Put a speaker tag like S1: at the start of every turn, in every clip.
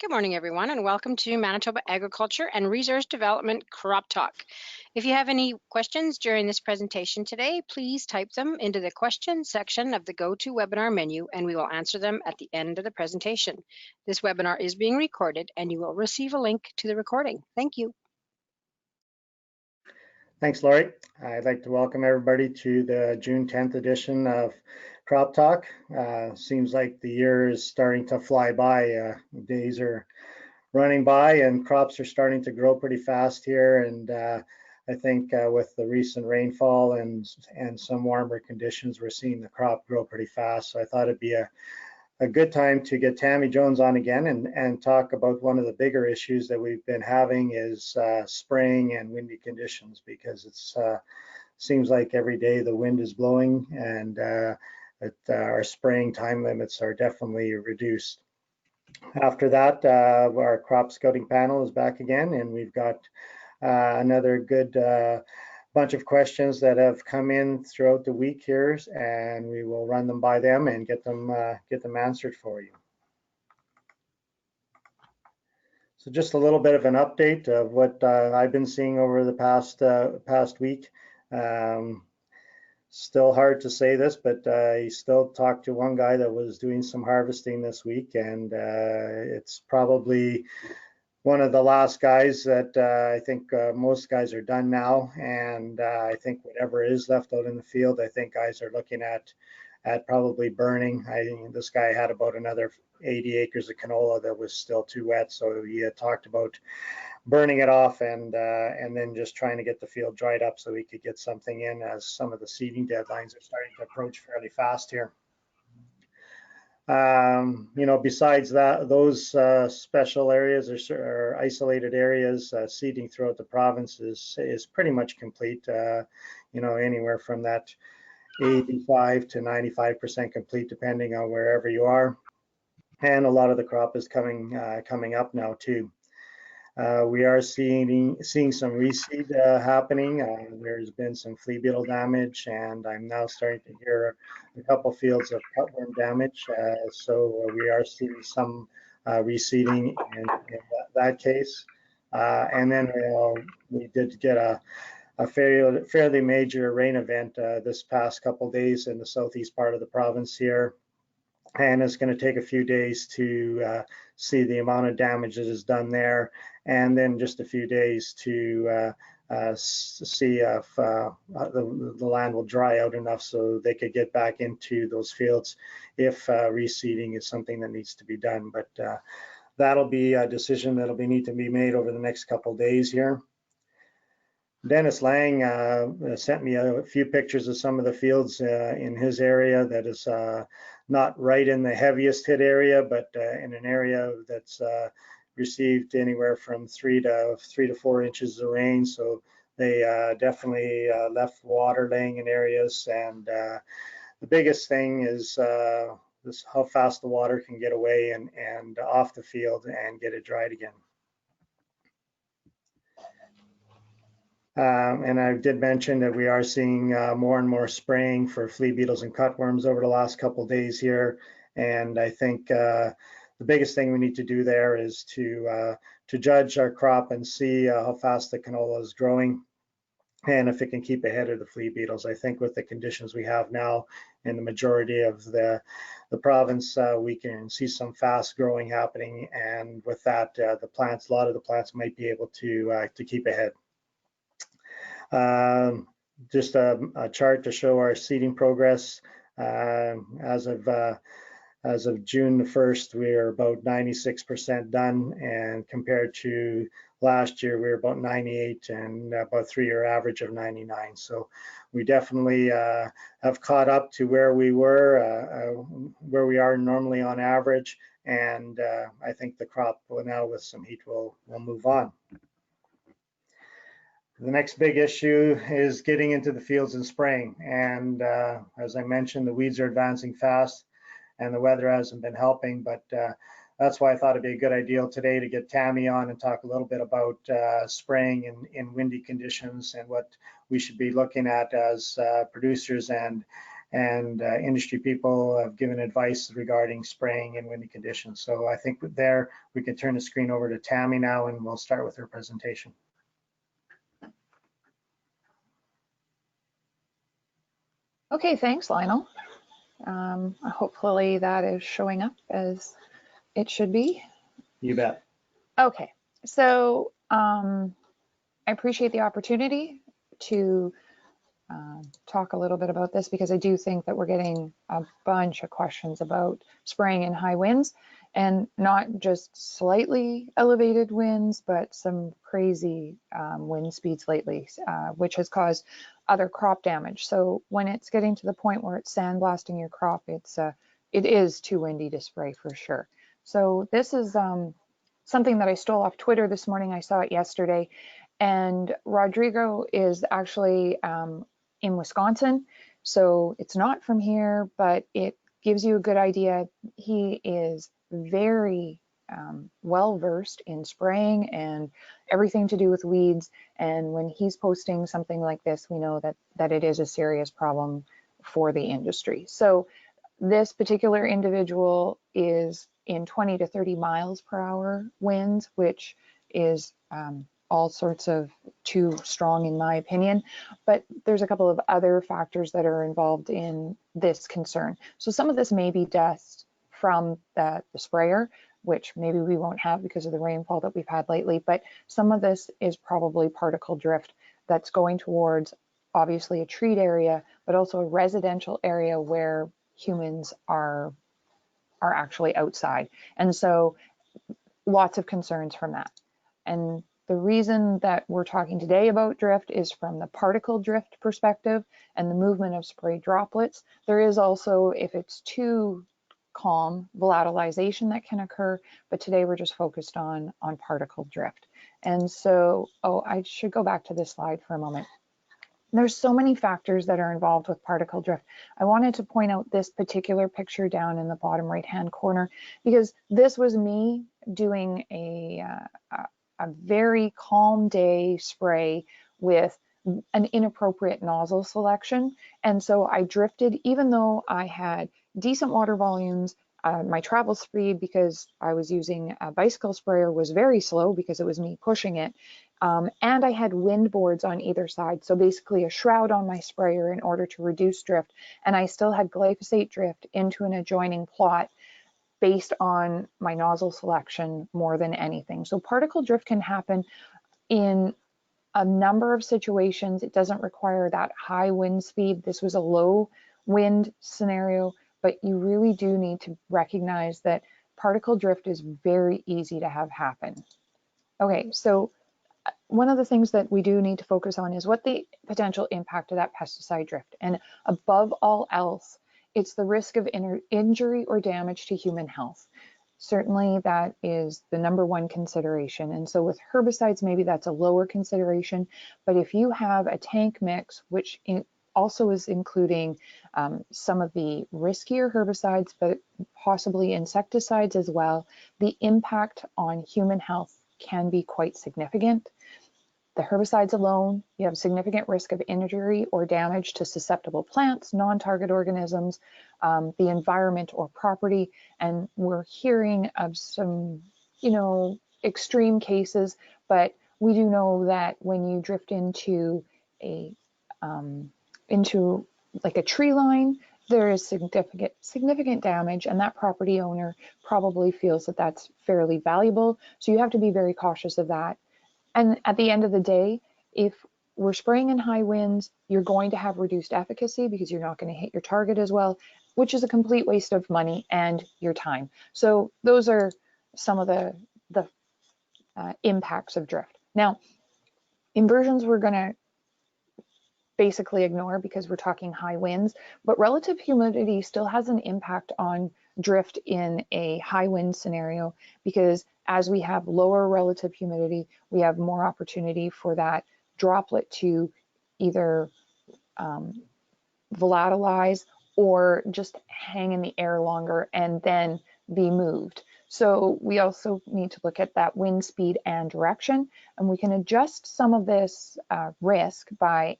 S1: Good morning, everyone, and welcome to Manitoba Agriculture and Resource Development Crop Talk. If you have any questions during this presentation today, please type them into the question section of the GoToWebinar menu, and we will answer them at the end of the presentation. This webinar is being recorded, and you will receive a link to the recording. Thank you.
S2: Thanks, Laurie. I'd like to welcome everybody to the June 10th edition of Crop Talk. Seems like the year is starting to fly by. Days are running by and crops are starting to grow pretty fast here. And I think with the recent rainfall and some warmer conditions, we're seeing the crop grow pretty fast. So I thought it'd be a good time to get Tammy Jones on again and talk about one of the bigger issues that we've been having is spraying and windy conditions, because it's seems like every day the wind is blowing and our spraying time limits are definitely reduced. After that, our crop scouting panel is back again, and we've got another good bunch of questions that have come in throughout the week here, and we will run them by them and get them answered for you. So just a little bit of an update of what I've been seeing over the past week. Still hard to say this, but I still talked to one guy that was doing some harvesting this week, and it's probably one of the last guys that I think most guys are done now, and I think whatever is left out in the field, I think guys are looking at probably burning. I think this guy had about another 80 acres of canola that was still too wet, so he had talked about burning it off and then just trying to get the field dried up so he could get something in, as some of the seeding deadlines are starting to approach fairly fast here. You know, besides that, those special areas or isolated areas, seeding throughout the province is pretty much complete. You know, anywhere from that 85 to 95% complete, depending on wherever you are. And a lot of the crop is coming up now too. We are seeing some reseed happening. There's been some flea beetle damage, and I'm now starting to hear a couple fields of cutworm damage. So we are seeing some reseeding in that case. And then we did get a fairly major rain event this past couple days in the southeast part of the province here. And it's going to take a few days to see the amount of damage that is done there, and then just a few days to see if the land will dry out enough so they could get back into those fields if reseeding is something that needs to be done. But that'll be a decision that'll need to be made over the next couple of days here. Dennis Lang sent me a few pictures of some of the fields in his area that is not right in the heaviest hit area, but in an area that's received anywhere from 3 to 4 inches of rain. So they definitely left water laying in areas. And the biggest thing is how fast the water can get away and off the field and get it dried again. And I did mention that we are seeing more and more spraying for flea beetles and cutworms over the last couple of days here. And I think the biggest thing we need to do there is to judge our crop and see how fast the canola is growing and if it can keep ahead of the flea beetles. I think with the conditions we have now in the majority of the province, we can see some fast growing happening. And with that, a lot of the plants might be able to keep ahead. Just a chart to show our seeding progress. As of June the 1st, we are about 96% done, and compared to last year, we were about 98 and about 3-year average of 99. So we definitely have caught up to where we were, where we are normally on average, and I think the crop now with some heat will move on. The next big issue is getting into the fields and spraying. And as I mentioned, the weeds are advancing fast and the weather hasn't been helping, but that's why I thought it'd be a good idea today to get Tammy on and talk a little bit about spraying in windy conditions and what we should be looking at as producers and and industry people have given advice regarding spraying in windy conditions. So I think there we can turn the screen over to Tammy now, and we'll start with her presentation.
S3: Okay, thanks, Lionel. Hopefully that is showing up as it should be.
S2: You bet.
S3: Okay, so I appreciate the opportunity to talk a little bit about this, because I do think that we're getting a bunch of questions about spraying in high winds, and not just slightly elevated winds, but some crazy wind speeds lately, which has caused other crop damage. So when it's getting to the point where it's sandblasting your crop, it is too windy to spray for sure. So this is something that I stole off Twitter this morning. I saw it yesterday, and Rodrigo is actually in Wisconsin, so it's not from here, but it gives you a good idea. He is very well versed in spraying and everything to do with weeds, and when he's posting something like this, we know that it is a serious problem for the industry. So this particular individual is in 20 to 30 miles per hour winds, which is all sorts of too strong in my opinion, but there's a couple of other factors that are involved in this concern. So some of this may be dust from the sprayer, which maybe we won't have because of the rainfall that we've had lately, but some of this is probably particle drift that's going towards obviously a treed area, but also a residential area where humans are actually outside. And so lots of concerns from that. And the reason that we're talking today about drift is from the particle drift perspective and the movement of spray droplets. There is also, if it's too calm, volatilization that can occur, but today we're just focused on particle drift. And so, I should go back to this slide for a moment. There's so many factors that are involved with particle drift. I wanted to point out this particular picture down in the bottom right-hand corner, because this was me doing a very calm day spray with an inappropriate nozzle selection. And so I drifted, even though I had decent water volumes, my travel speed, because I was using a bicycle sprayer, was very slow because it was me pushing it. And I had wind boards on either side. So basically a shroud on my sprayer in order to reduce drift. And I still had glyphosate drift into an adjoining plot based on my nozzle selection more than anything. So particle drift can happen in a number of situations. It doesn't require that high wind speed. This was a low wind scenario, but you really do need to recognize that particle drift is very easy to have happen. Okay, so one of the things that we do need to focus on is what the potential impact of that pesticide drift. And above all else, it's the risk of injury or damage to human health. Certainly that is the #1 consideration. And so with herbicides, maybe that's a lower consideration. But if you have a tank mix, which also is including some of the riskier herbicides, but possibly insecticides as well, the impact on human health can be quite significant. The herbicides alone, you have significant risk of injury or damage to susceptible plants, non-target organisms, the environment or property. And we're hearing of some, extreme cases, but we do know that when you drift into like a tree line, there is significant damage, and that property owner probably feels that that's fairly valuable. So you have to be very cautious of that. And at the end of the day, if we're spraying in high winds, you're going to have reduced efficacy because you're not going to hit your target as well, which is a complete waste of money and your time. So those are some of the impacts of drift. Now, inversions we're going to basically ignore because we're talking high winds, but relative humidity still has an impact on drift in a high wind scenario, because as we have lower relative humidity, we have more opportunity for that droplet to either volatilize or just hang in the air longer and then be moved. So we also need to look at that wind speed and direction, and we can adjust some of this risk by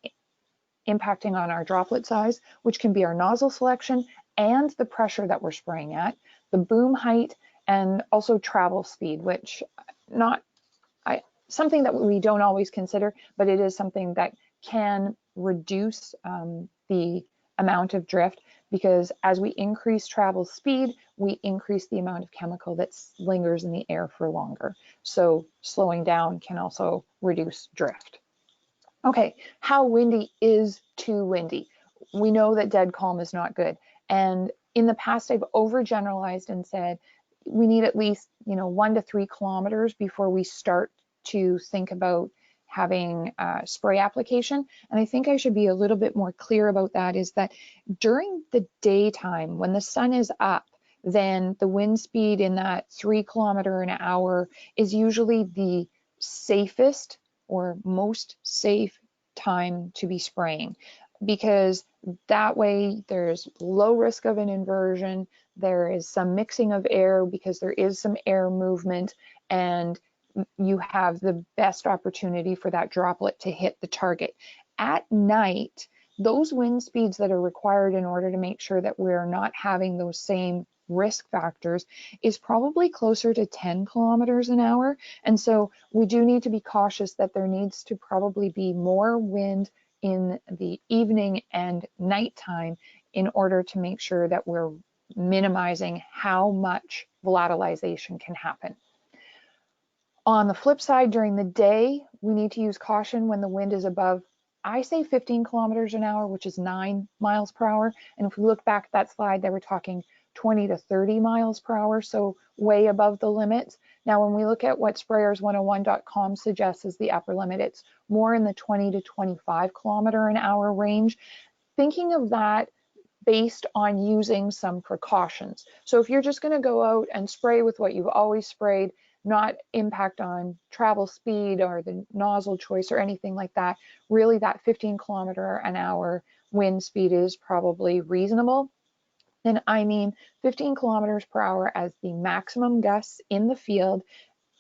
S3: impacting on our droplet size, which can be our nozzle selection and the pressure that we're spraying at, the boom height, and also travel speed, which something that we don't always consider, but it is something that can reduce the amount of drift, because as we increase travel speed, we increase the amount of chemical that lingers in the air for longer. So slowing down can also reduce drift. Okay, how windy is too windy? We know that dead calm is not good. And in the past, I've overgeneralized and said we need at least 1 to 3 kilometers before we start to think about having spray application. And I think I should be a little bit more clear about that, is that during the daytime when the sun is up, then the wind speed in that 3 kilometer an hour is usually the safest or most safe time to be spraying, because that way there's low risk of an inversion, there is some mixing of air because there is some air movement, and you have the best opportunity for that droplet to hit the target. At night, those wind speeds that are required in order to make sure that we're not having those same risk factors is probably closer to 10 kilometers an hour. And so we do need to be cautious that there needs to probably be more wind in the evening and nighttime in order to make sure that we're minimizing how much volatilization can happen. On the flip side, during the day, we need to use caution when the wind is above, I say 15 kilometers an hour, which is 9 miles per hour. And if we look back at that slide, they were talking 20 to 30 miles per hour, so way above the limits. Now, when we look at what sprayers101.com suggests as the upper limit, it's more in the 20 to 25 kilometer an hour range. Thinking of that based on using some precautions. So if you're just going to go out and spray with what you've always sprayed, not impact on travel speed or the nozzle choice or anything like that, really that 15 kilometer an hour wind speed is probably reasonable. And I mean 15 kilometers per hour as the maximum gusts in the field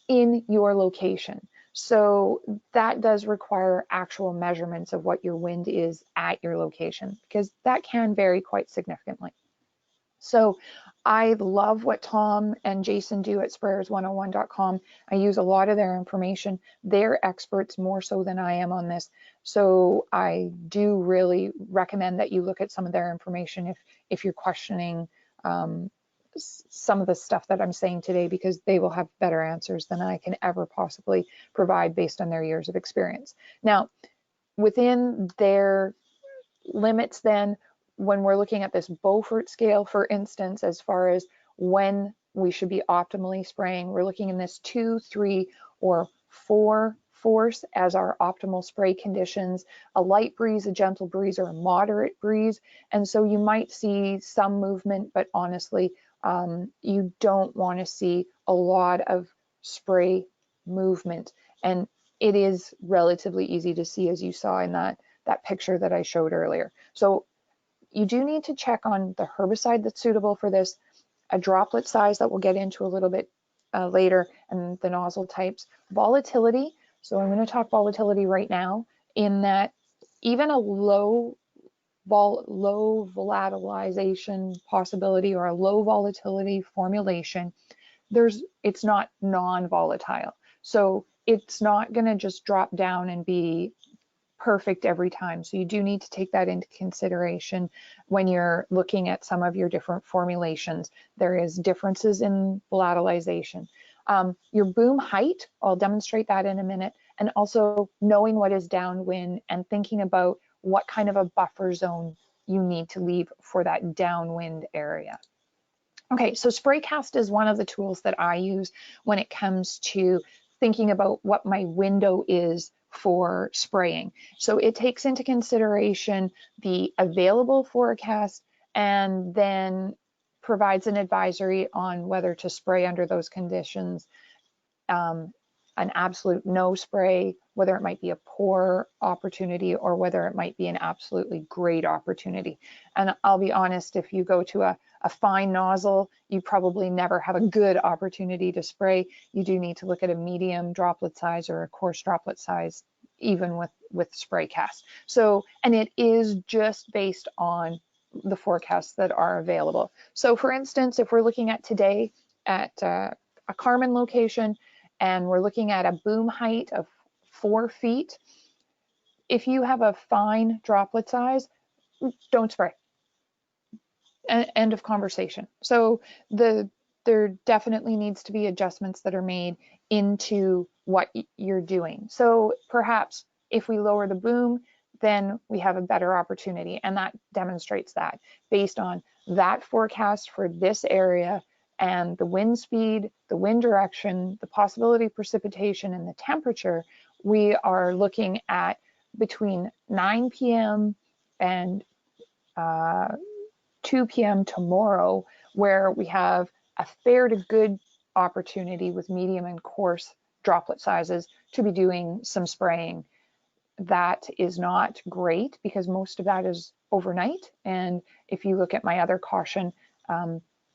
S3: in your location. So that does require actual measurements of what your wind is at your location, because that can vary quite significantly. So I love what Tom and Jason do at sprayers101.com. I use a lot of their information. They're experts more so than I am on this. So I do really recommend that you look at some of their information if you're questioning some of the stuff that I'm saying today, because they will have better answers than I can ever possibly provide based on their years of experience. Now, within their limits then, when we're looking at this Beaufort scale, for instance, as far as when we should be optimally spraying, we're looking in this 2, 3, or 4 force as our optimal spray conditions, a light breeze, a gentle breeze, or a moderate breeze. And so you might see some movement, but honestly, you don't want to see a lot of spray movement. And it is relatively easy to see, as you saw in that picture that I showed earlier. So you do need to check on the herbicide that's suitable for this, a droplet size that we'll get into a little bit later, and the nozzle types, volatility. So I'm going to talk volatility right now, in that even a low volatilization possibility or a low volatility formulation, it's not non-volatile. So it's not going to just drop down and be perfect every time. So you do need to take that into consideration when you're looking at some of your different formulations. There is differences in volatilization. Your boom height, I'll demonstrate that in a minute, and also knowing what is downwind and thinking about what kind of a buffer zone you need to leave for that downwind area. Okay, so Spraycast is one of the tools that I use when it comes to thinking about what my window is for spraying. So it takes into consideration the available forecast and then provides an advisory on whether to spray under those conditions, an absolute no spray, whether it might be a poor opportunity or whether it might be an absolutely great opportunity. And I'll be honest, if you go to a fine nozzle, you probably never have a good opportunity to spray. You do need to look at a medium droplet size or a coarse droplet size even with spray casts. So, and it is just based on the forecasts that are available. So for instance, if we're looking at today at a Carmen location and we're looking at a boom height of 4 feet, if you have a fine droplet size, don't spray. End of conversation. So there definitely needs to be adjustments that are made into what you're doing. So perhaps if we lower the boom, then we have a better opportunity, and that demonstrates that based on that forecast for this area and the wind speed, the wind direction, the possibility of precipitation, and the temperature, we are looking at between 9 p.m. and 2 p.m. tomorrow, where we have a fair to good opportunity with medium and coarse droplet sizes to be doing some spraying. That is not great because most of that is overnight. And if you look at my other caution,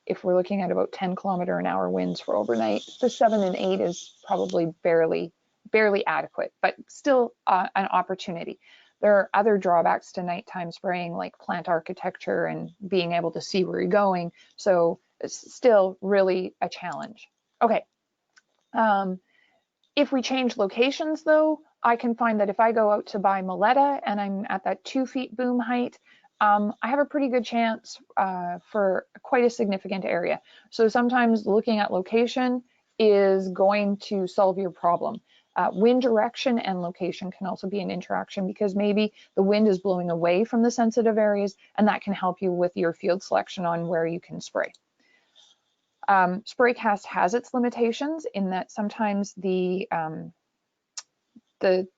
S3: if we're looking at about 10 km/h winds for overnight, the 7 and 8 is probably barely adequate, but still an opportunity. There are other drawbacks to nighttime spraying, like plant architecture and being able to see where you're going. So it's still really a challenge. Okay. If we change locations though, I can find that if I go out to buy Maletta and I'm at that 2 feet boom height, I have a pretty good chance for quite a significant area. So sometimes looking at location is going to solve your problem. Wind direction and location can also be an interaction because maybe the wind is blowing away from the sensitive areas, and that can help you with your field selection on where you can spray. Spray cast has its limitations in that sometimes the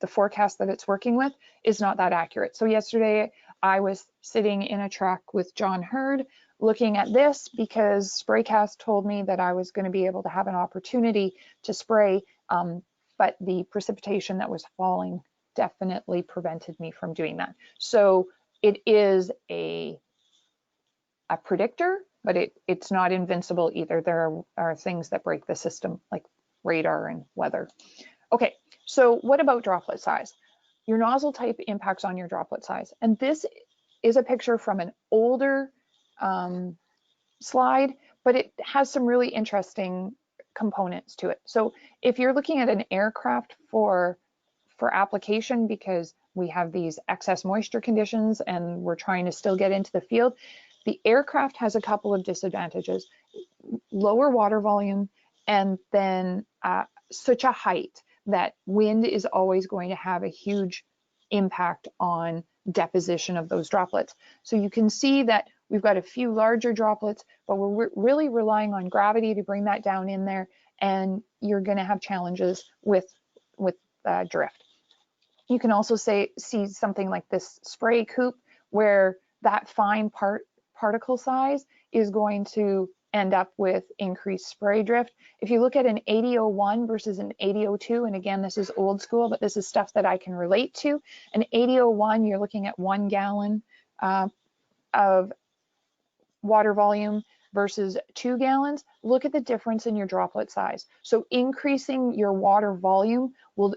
S3: forecast that it's working with is not that accurate. So yesterday I was sitting in a truck with John Hurd looking at this because Spraycast told me that I was going to be able to have an opportunity to spray, but the precipitation that was falling definitely prevented me from doing that. So it is a predictor, but it's not invincible either. There are things that break the system like radar and weather. Okay, so what about droplet size? Your nozzle type impacts on your droplet size. And this is a picture from an older slide, but it has some really interesting components to it. So if you're looking at an aircraft for application, because we have these excess moisture conditions and we're trying to still get into the field, the aircraft has a couple of disadvantages: lower water volume, and then such a height that wind is always going to have a huge impact on deposition of those droplets. So you can see that we've got a few larger droplets, but we're really relying on gravity to bring that down in there, and you're going to have challenges with drift. You can also see something like this spray coupe, where that fine particle size is going to end up with increased spray drift. If you look at an 8001 versus an 8002, and again, this is old school, but this is stuff that I can relate to. An 8001, you're looking at 1 gallon of water volume versus 2 gallons. Look at the difference in your droplet size. So increasing your water volume will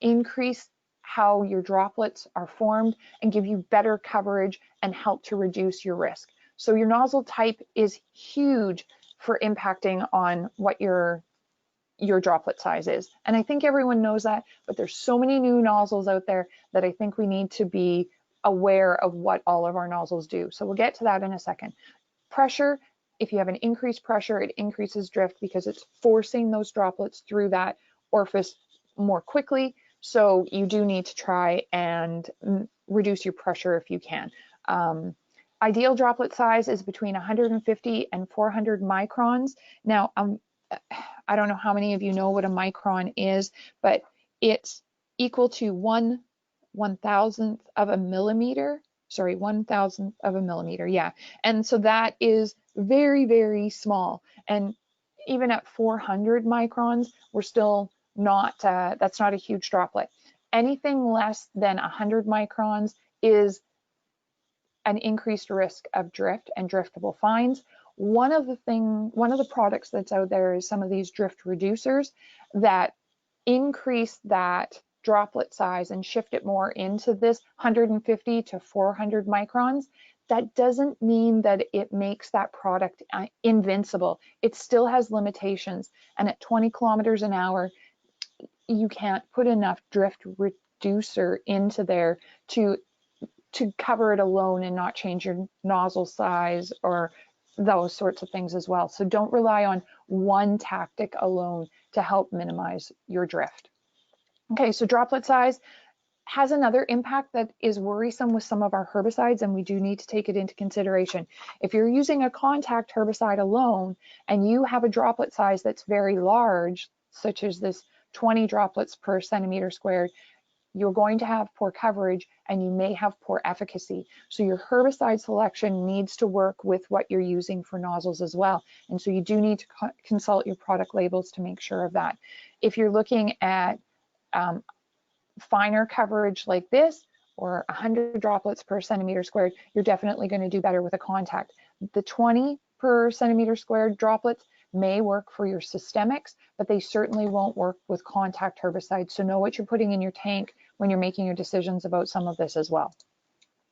S3: increase how your droplets are formed and give you better coverage and help to reduce your risk. So your nozzle type is huge for impacting on what your droplet size is. And I think everyone knows that, but there's so many new nozzles out there that I think we need to be aware of what all of our nozzles do. So we'll get to that in a second. Pressure, if you have an increased pressure, it increases drift because it's forcing those droplets through that orifice more quickly. So you do need to try and reduce your pressure if you can. Ideal droplet size is between 150 and 400 microns. Now, I don't know how many of you know what a micron is, but it's equal to 1/1000th of a millimeter. Sorry, 1/1000th of a millimeter, yeah. And so that is very, very small. And even at 400 microns, we're still not, that's not a huge droplet. Anything less than 100 microns is an increased risk of drift and driftable fines. One of the products that's out there is some of these drift reducers that increase that droplet size and shift it more into this 150 to 400 microns, that doesn't mean that it makes that product invincible. It still has limitations. And at 20 kilometers an hour, you can't put enough drift reducer into there to cover it alone and not change your nozzle size or those sorts of things as well. So don't rely on one tactic alone to help minimize your drift. Okay, so droplet size has another impact that is worrisome with some of our herbicides, and we do need to take it into consideration. If you're using a contact herbicide alone and you have a droplet size that's very large, such as this 20 droplets per centimeter squared, you're going to have poor coverage and you may have poor efficacy. So your herbicide selection needs to work with what you're using for nozzles as well. And so you do need to consult your product labels to make sure of that. If you're looking at finer coverage like this, or 100 droplets per centimeter squared, you're definitely going to do better with a contact. The 20 per centimeter squared droplets may work for your systemics, but they certainly won't work with contact herbicides. So know what you're putting in your tank when you're making your decisions about some of this as well.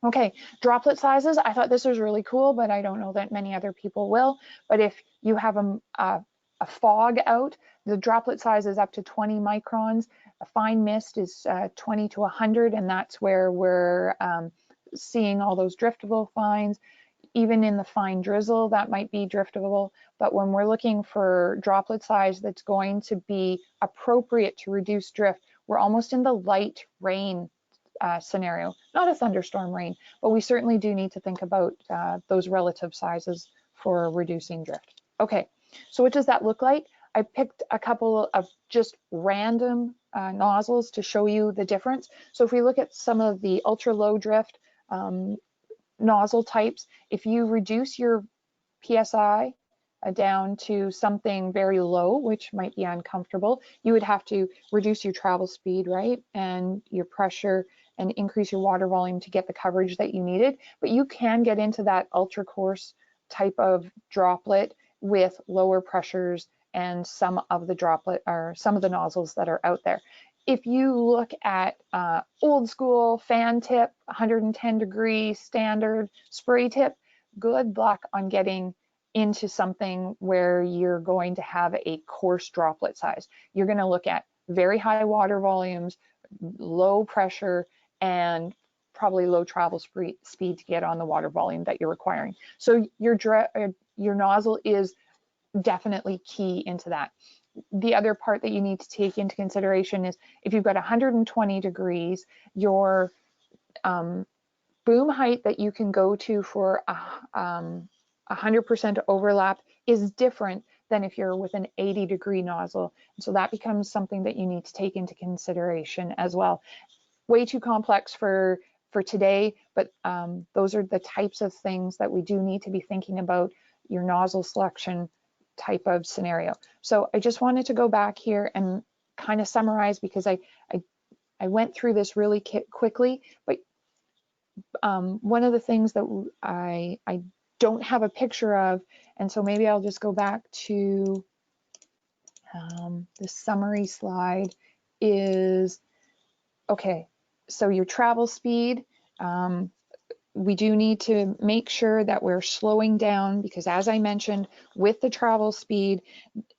S3: Okay, droplet sizes. I thought this was really cool, but I don't know that many other people will. But if you have a fog out, the droplet size is up to 20 microns. A fine mist is 20 to 100, and that's where we're seeing all those driftable fines. Even in the fine drizzle, that might be driftable. But when we're looking for droplet size that's going to be appropriate to reduce drift, we're almost in the light rain scenario, not a thunderstorm rain, but we certainly do need to think about those relative sizes for reducing drift. Okay, so what does that look like? I picked a couple of just random nozzles to show you the difference. So if we look at some of the ultra low drift nozzle types, if you reduce your PSI down to something very low, which might be uncomfortable, you would have to reduce your travel speed, right? And your pressure and increase your water volume to get the coverage that you needed. But you can get into that ultra coarse type of droplet with lower pressures and some of the droplet or some of the nozzles that are out there. If you look at old school fan tip, 110 degree standard spray tip, good luck on getting into something where you're going to have a coarse droplet size. You're going to look at very high water volumes, low pressure, and probably low travel speed to get on the water volume that you're requiring. So your nozzle is definitely key into that. The other part that you need to take into consideration is if you've got 120 degrees, your boom height that you can go to for 100% overlap is different than if you're with an 80 degree nozzle. So that becomes something that you need to take into consideration as well. Way too complex for today, but those are the types of things that we do need to be thinking about your nozzle selection type of scenario. So I just wanted to go back here and kind of summarize, because I went through this really quickly, but one of the things that I don't have a picture of, and so maybe I'll just go back to the summary slide, is, okay, so your travel speed, we do need to make sure that we're slowing down, because as I mentioned, with the travel speed,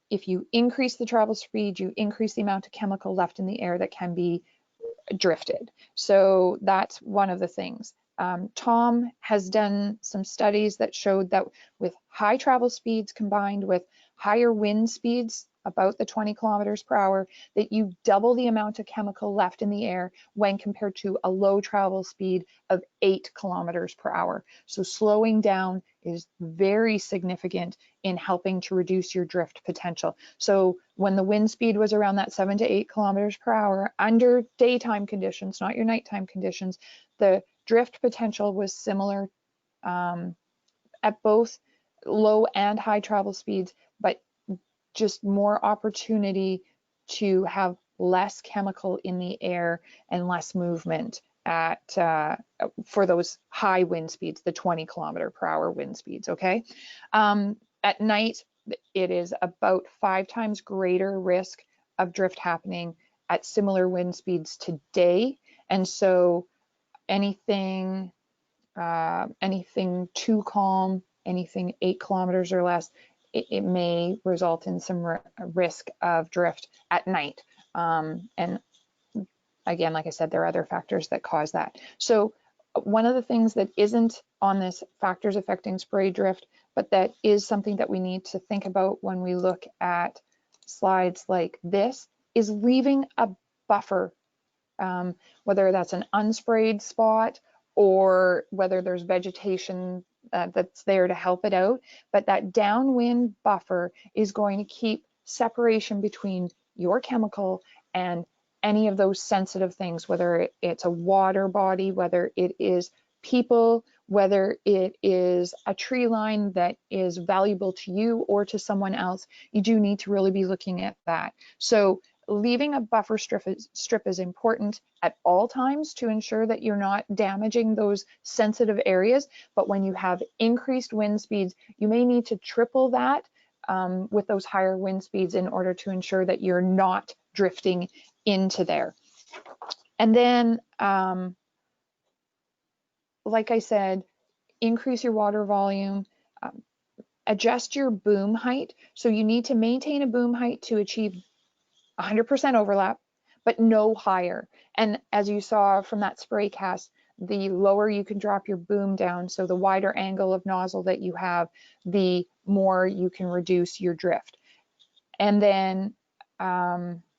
S3: if you increase the travel speed, you increase the amount of chemical left in the air that can be drifted. So that's one of the things. Tom has done some studies that showed that with high travel speeds combined with higher wind speeds, about the 20 kilometers per hour, that you double the amount of chemical left in the air when compared to a low travel speed of 8 kilometers per hour. So slowing down is very significant in helping to reduce your drift potential. So when the wind speed was around that 7 to 8 kilometers per hour under daytime conditions, not your nighttime conditions, the drift potential was similar at both low and high travel speeds, but just more opportunity to have less chemical in the air and less movement at for those high wind speeds, the 20 kilometer per hour wind speeds. Okay, at night it is about 5 times greater risk of drift happening at similar wind speeds today. And so anything too calm, anything 8 kilometers or less, it may result in some risk of drift at night. And again, like I said, there are other factors that cause that. So one of the things that isn't on this factors affecting spray drift, but that is something that we need to think about when we look at slides like this, is leaving a buffer, whether that's an unsprayed spot or whether there's vegetation that's there to help it out. But that downwind buffer is going to keep separation between your chemical and any of those sensitive things, whether it's a water body, whether it is people, whether it is a tree line that is valuable to you or to someone else. You do need to really be looking at that. So leaving a buffer strip is important at all times to ensure that you're not damaging those sensitive areas. But when you have increased wind speeds, you may need to triple that with those higher wind speeds in order to ensure that you're not drifting into there. And then, like I said, increase your water volume, adjust your boom height. So you need to maintain a boom height to achieve 100% overlap, but no higher. And as you saw from that spray cast, the lower you can drop your boom down, so the wider angle of nozzle that you have, the more you can reduce your drift. And then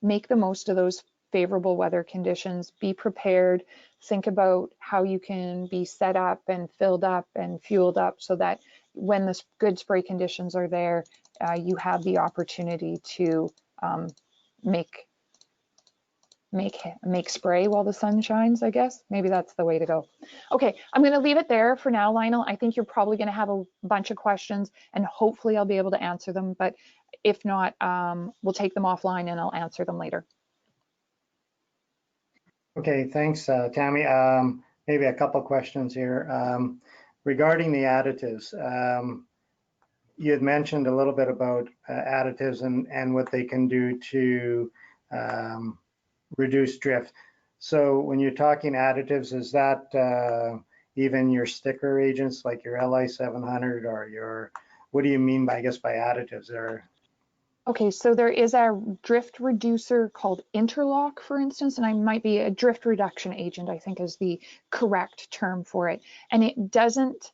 S3: make the most of those favorable weather conditions. Be prepared. Think about how you can be set up and filled up and fueled up so that when the good spray conditions are there, you have the opportunity to make spray while the sun shines, I guess. Maybe that's the way to go. Okay, I'm going to leave it there for now, Lionel. I think you're probably going to have a bunch of questions and hopefully I'll be able to answer them. But if not, we'll take them offline and I'll answer them later.
S2: Okay, thanks, Tammy. Maybe a couple questions here. Regarding the additives, you had mentioned a little bit about additives and what they can do to reduce drift. So when you're talking additives, is that even your sticker agents like your LI 700 or your, what do you mean by, I guess, by additives?
S3: Okay, so there is a drift reducer called interlock, for instance, and I might be a drift reduction agent, I think is the correct term for it. And it doesn't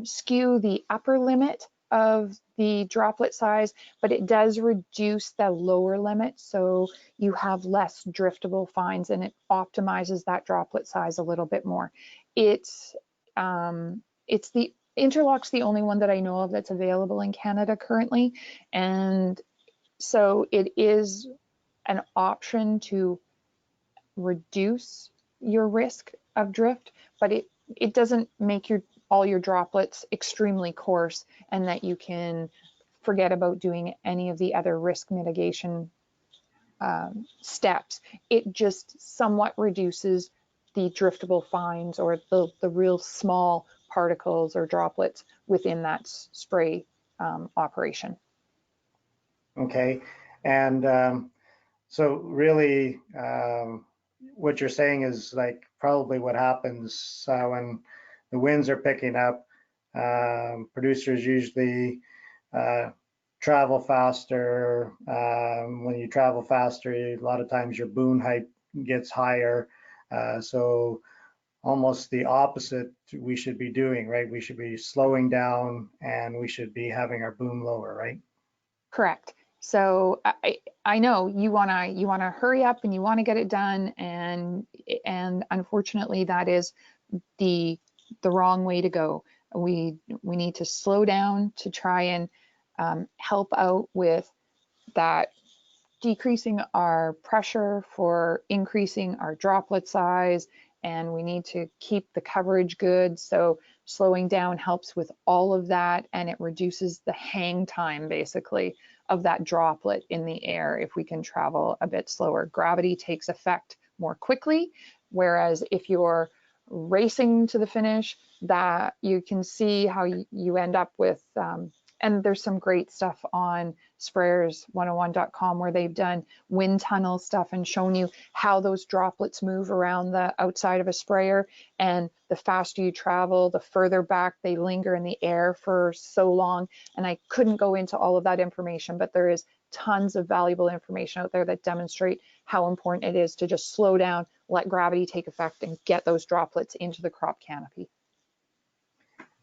S3: skew the upper limit of the droplet size, but it does reduce the lower limit. So you have less driftable fines and it optimizes that droplet size a little bit more. It's the interlock's the only one that I know of that's available in Canada currently. And so it is an option to reduce your risk of drift, but it doesn't make all your droplets extremely coarse and that you can forget about doing any of the other risk mitigation steps. It just somewhat reduces the driftable fines or the real small particles or droplets within that spray operation.
S2: Okay, and so really what you're saying is like probably what happens when the winds are picking up, producers usually travel faster. When you travel faster, a lot of times your boom height gets higher. So almost the opposite we should be doing, right? We should be slowing down and we should be having our boom lower, right?
S3: Correct. So I know you wanna hurry up and you wanna get it done, and unfortunately that is the wrong way to go. We need to slow down to try and help out with that, decreasing our pressure for increasing our droplet size, and we need to keep the coverage good. So slowing down helps with all of that, and it reduces the hang time basically of that droplet in the air if we can travel a bit slower. Gravity takes effect more quickly, whereas if you're racing to the finish, that you can see how you end up with and there's some great stuff on sprayers101.com where they've done wind tunnel stuff and shown you how those droplets move around the outside of a sprayer. And the faster you travel, the further back they linger in the air for so long. And I couldn't go into all of that information, but there is tons of valuable information out there that demonstrate how important it is to just slow down, let gravity take effect, and get those droplets into the crop canopy.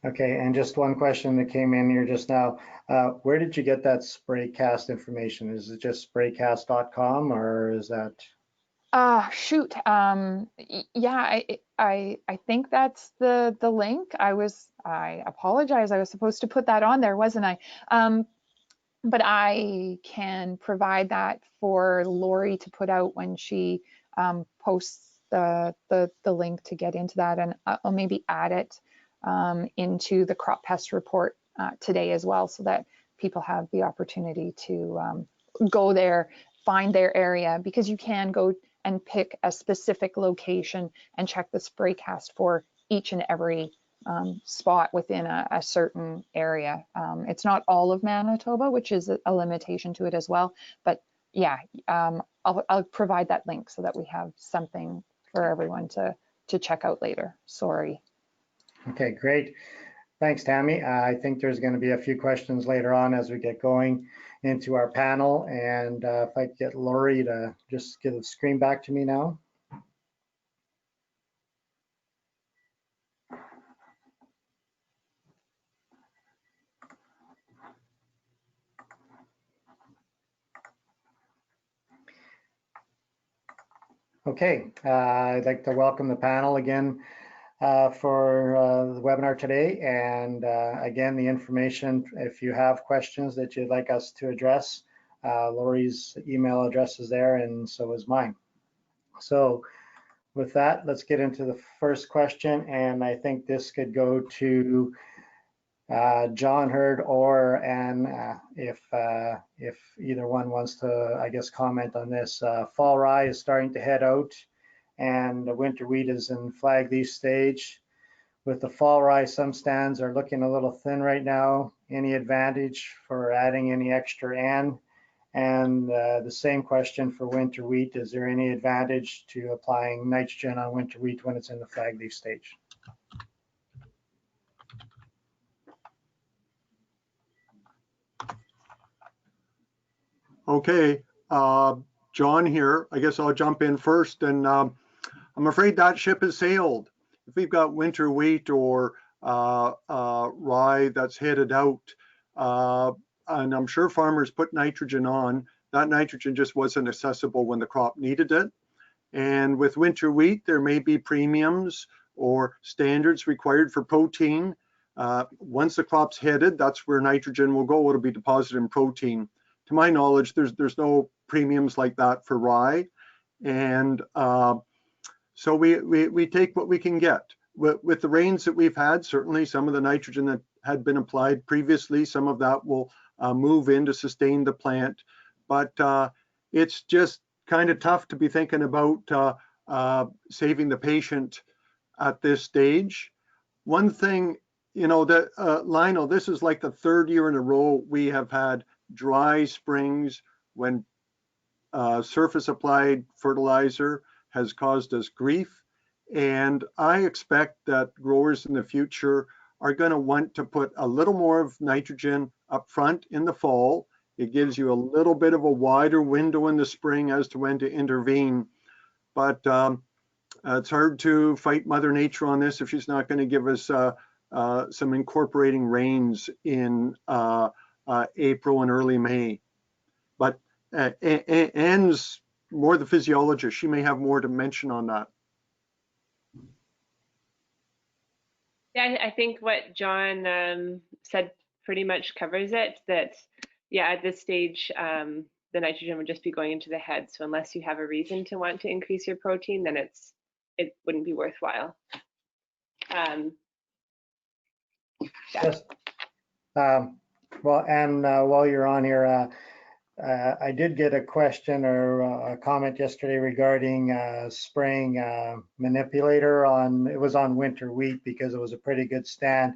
S2: Okay, and just one question that came in here just now. Where did you get that spraycast information? Is it just spraycast.com, or is that?
S3: Shoot. Yeah, I think that's the link. I apologize. I was supposed to put that on there, wasn't I? But I can provide that for Lori to put out when she posts the link to get into that, and I'll maybe add it into the crop pest report today as well, so that people have the opportunity to go there, find their area, because you can go and pick a specific location and check the spraycast for each and every spot within a certain area. It's not all of Manitoba, which is a limitation to it as well. But yeah, I'll provide that link so that we have something for everyone to check out later. Sorry.
S2: Okay, great. Thanks, Tammy. I think there's going to be a few questions later on as we get going into our panel. And if I get Lori to just get the screen back to me now. Okay, I'd like to welcome the panel again for the webinar today. And again, the information, if you have questions that you'd like us to address, Lori's email address is there, and so is mine. So with that, let's get into the first question. And I think this could go to John Hurd or Ann, if either one wants to, I guess, comment on this. Fall rye is starting to head out, and the winter wheat is in flag leaf stage. With the fall rye, some stands are looking a little thin right now. Any advantage for adding any extra N? And the same question for winter wheat. Is there any advantage to applying nitrogen on winter wheat when it's in the flag leaf stage?
S4: Okay, John here. I guess I'll jump in first, and I'm afraid that ship has sailed. If we've got winter wheat or rye that's headed out, and I'm sure farmers put nitrogen on, that nitrogen just wasn't accessible when the crop needed it. And with winter wheat, there may be premiums or standards required for protein. Once the crop's headed, that's where nitrogen will go. It'll be deposited in protein. To my knowledge, there's no premiums like that for rye. And so we take what we can get. With the rains that we've had, certainly some of the nitrogen that had been applied previously, some of that will move in to sustain the plant. But it's just kind of tough to be thinking about saving the patient at this stage. One thing, you know, that Lionel, this is like the third year in a row we have had dry springs when surface applied fertilizer has caused us grief. And I expect that growers in the future are going to want to put a little more of nitrogen up front in the fall. It gives you a little bit of a wider window in the spring as to when to intervene. But it's hard to fight Mother Nature on this if she's not going to give us some incorporating rains in April and early May. But Anne's more the physiologist. She may have more to mention on that.
S5: Yeah, I think what John said pretty much covers it, that, yeah, at this stage, the nitrogen would just be going into the head. So unless you have a reason to want to increase your protein, then it wouldn't be worthwhile. Yeah.
S2: Yes. Well, and while you're on here, I did get a question or a comment yesterday regarding spraying manipulator on, it was on winter wheat because it was a pretty good stand.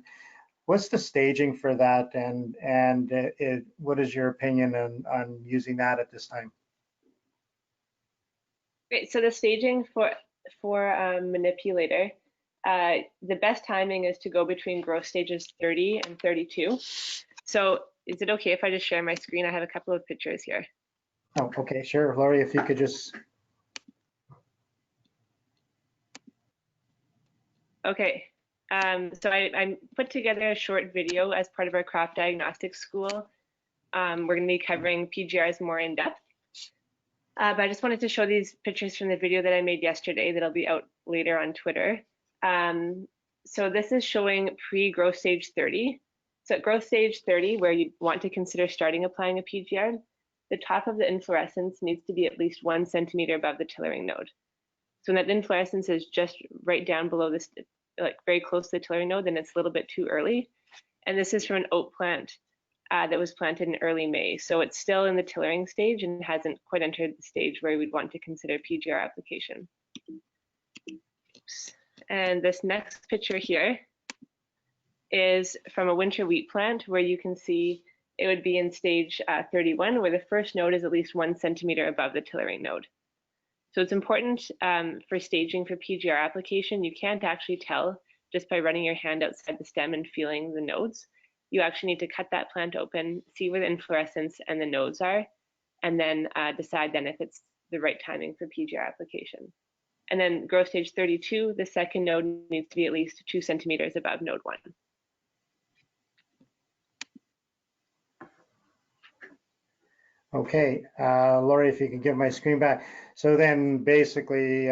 S2: What's the staging for that, and what is your opinion on using that at this time?
S5: Great. So the staging for manipulator, the best timing is to go between growth stages 30 and 32. So is it okay if I just share my screen? I have a couple of pictures here.
S2: Oh, okay, sure. Laurie, if you could just.
S5: Okay. So I put together a short video as part of our crop diagnostics school. We're going to be covering PGRs more in depth. But I just wanted to show these pictures from the video that I made yesterday that'll be out later on Twitter. So this is showing pre-growth stage 30. So at growth stage 30, where you want to consider starting applying a PGR, the top of the inflorescence needs to be at least 1 centimeter above the tillering node. So when that inflorescence is just right down below this, like very close to the tillering node, then it's a little bit too early. And this is from an oat plant that was planted in early May. So it's still in the tillering stage and hasn't quite entered the stage where we'd want to consider PGR application. Oops. And this next picture here is from a winter wheat plant where you can see it would be in stage 31, where the first node is at least 1 centimeter above the tillering node. So it's important for staging for PGR application. You can't actually tell just by running your hand outside the stem and feeling the nodes. You actually need to cut that plant open, see where the inflorescence and the nodes are, and then decide then if it's the right timing for PGR application. And then growth stage 32, the second node needs to be at least 2 centimeters above node 1.
S2: Okay, Laurie, if you can give my screen back. So then basically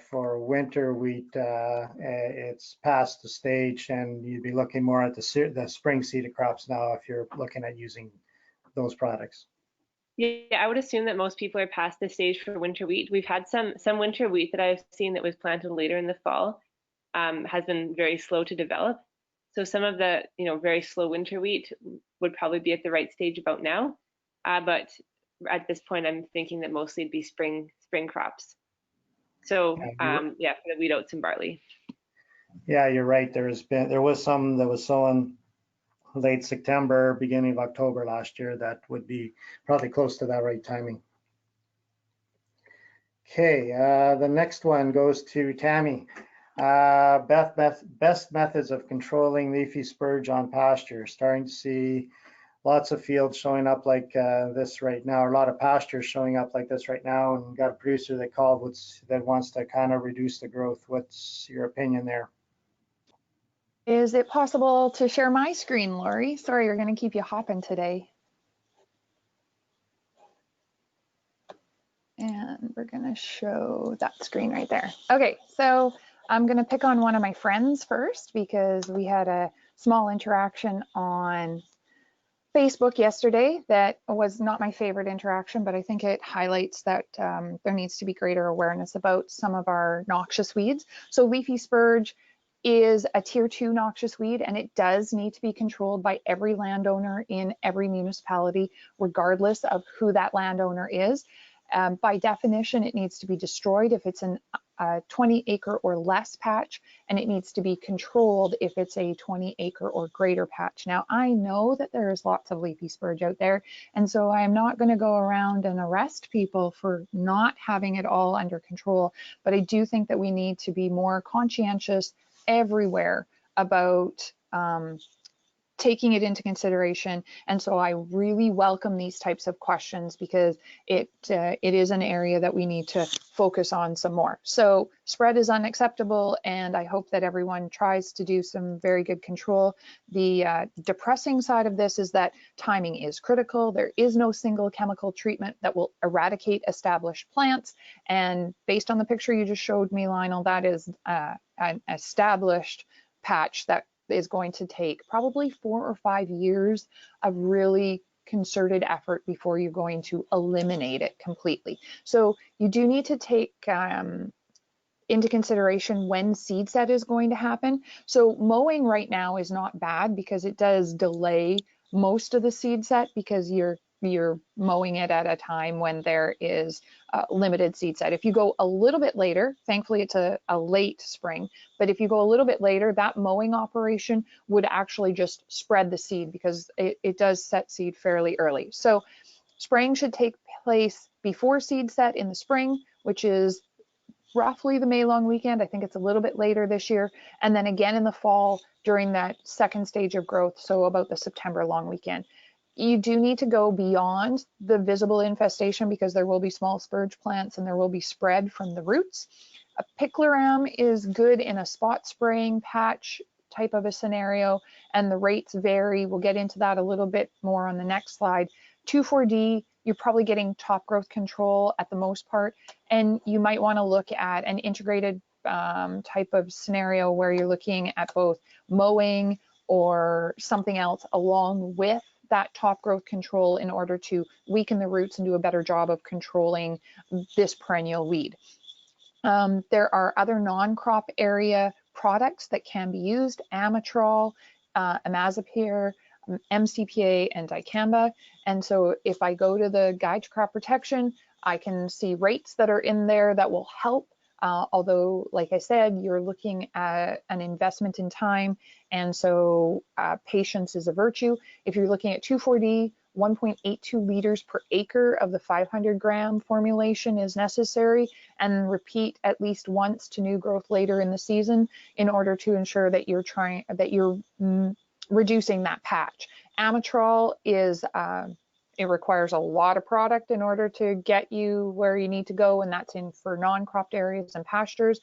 S2: for winter wheat, it's past the stage and you'd be looking more at the spring seeded crops now if you're looking at using those products.
S5: Yeah, I would assume that most people are past the stage for winter wheat. We've had some winter wheat that I've seen that was planted later in the fall has been very slow to develop. So some of the very slow winter wheat would probably be at the right stage about now. But at this point, I'm thinking that mostly it'd be spring crops. So yeah, for the wheat, oats, and barley.
S2: Yeah, you're right. There was some that was sown late September, beginning of October last year. That would be probably close to that right timing. Okay, the next one goes to Tammy. Best methods of controlling leafy spurge on pasture. Starting to see lots of fields showing up like this right now, or a lot of pastures showing up like this right now, and got a producer that called that wants to kind of reduce the growth. What's your opinion there?
S3: Is it possible to share my screen, Lori? Sorry, we're going to keep you hopping today. And we're going to show that screen right there. Okay, so I'm going to pick on one of my friends first because we had a small interaction on Facebook yesterday that was not my favorite interaction, but I think it highlights that there needs to be greater awareness about some of our noxious weeds. So leafy spurge is a tier 2 noxious weed, and it does need to be controlled by every landowner in every municipality, regardless of who that landowner is. By definition, it needs to be destroyed if it's a 20-acre or less patch, and it needs to be controlled if it's a 20-acre or greater patch. Now, I know that there's lots of leafy spurge out there, and so I am not going to go around and arrest people for not having it all under control, but I do think that we need to be more conscientious everywhere about taking it into consideration. And so I really welcome these types of questions because it is an area that we need to focus on some more. So spread is unacceptable, and I hope that everyone tries to do some very good control. The depressing side of this is that timing is critical. There is no single chemical treatment that will eradicate established plants. And based on the picture you just showed me, Lionel, that is an established patch that is going to take probably 4 or 5 years of really concerted effort before you're going to eliminate it completely. So you do need to take into consideration when seed set is going to happen. So mowing right now is not bad because it does delay most of the seed set because you're you're mowing it at a time when there is limited seed set. If you go a little bit later, thankfully it's a late spring, but if you go a little bit later, that mowing operation would actually just spread the seed because it does set seed fairly early. So spraying should take place before seed set in the spring, which is roughly the May long weekend. I think it's a little bit later this year. And then again in the fall during that second stage of growth, so about the September long weekend. You do need to go beyond the visible infestation because there will be small spurge plants and there will be spread from the roots. A picloram is good in a spot spraying patch type of a scenario, and the rates vary. We'll get into that a little bit more on the next slide. 2,4-D, you're probably getting top growth control at the most part, and you might want to look at an integrated type of scenario where you're looking at both mowing or something else along with that top growth control in order to weaken the roots and do a better job of controlling this perennial weed. There are other non-crop area products that can be used, Amatrol, Imazapyr, MCPA, and dicamba. And so if I go to the Guide to Crop Protection, I can see rates that are in there that will help. Although, like I said, you're looking at an investment in time, and so patience is a virtue. If you're looking at 2,4-D, 1.82 liters per acre of the 500 gram formulation is necessary, and repeat at least once to new growth later in the season in order to ensure that you're reducing that patch. Amatrol is it requires a lot of product in order to get you where you need to go, and that's in for non-cropped areas and pastures.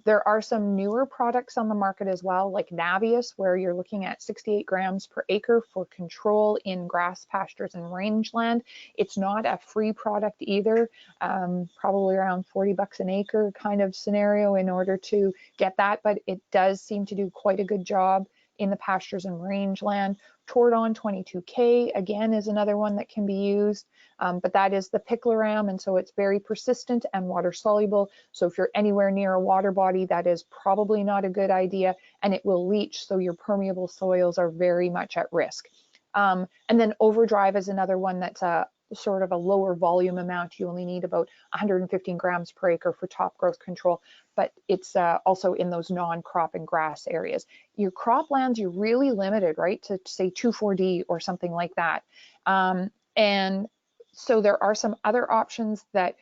S3: There are some newer products on the market as well, like Navius, where you're looking at 68 grams per acre for control in grass pastures and rangeland. It's not a free product either, probably around 40 bucks an acre kind of scenario in order to get that, but it does seem to do quite a good job in the pastures and rangeland. Tordon 22K, again, is another one that can be used, but that is the picloram, and so it's very persistent and water soluble. So if you're anywhere near a water body, that is probably not a good idea, and it will leach, so your permeable soils are very much at risk. And then Overdrive is another one that's a sort of a lower volume amount. You only need about 115 grams per acre for top growth control, but it's also in those non-crop and grass areas. Your croplands, you're really limited, right, to say 2,4-D or something like that. And so there are some other options that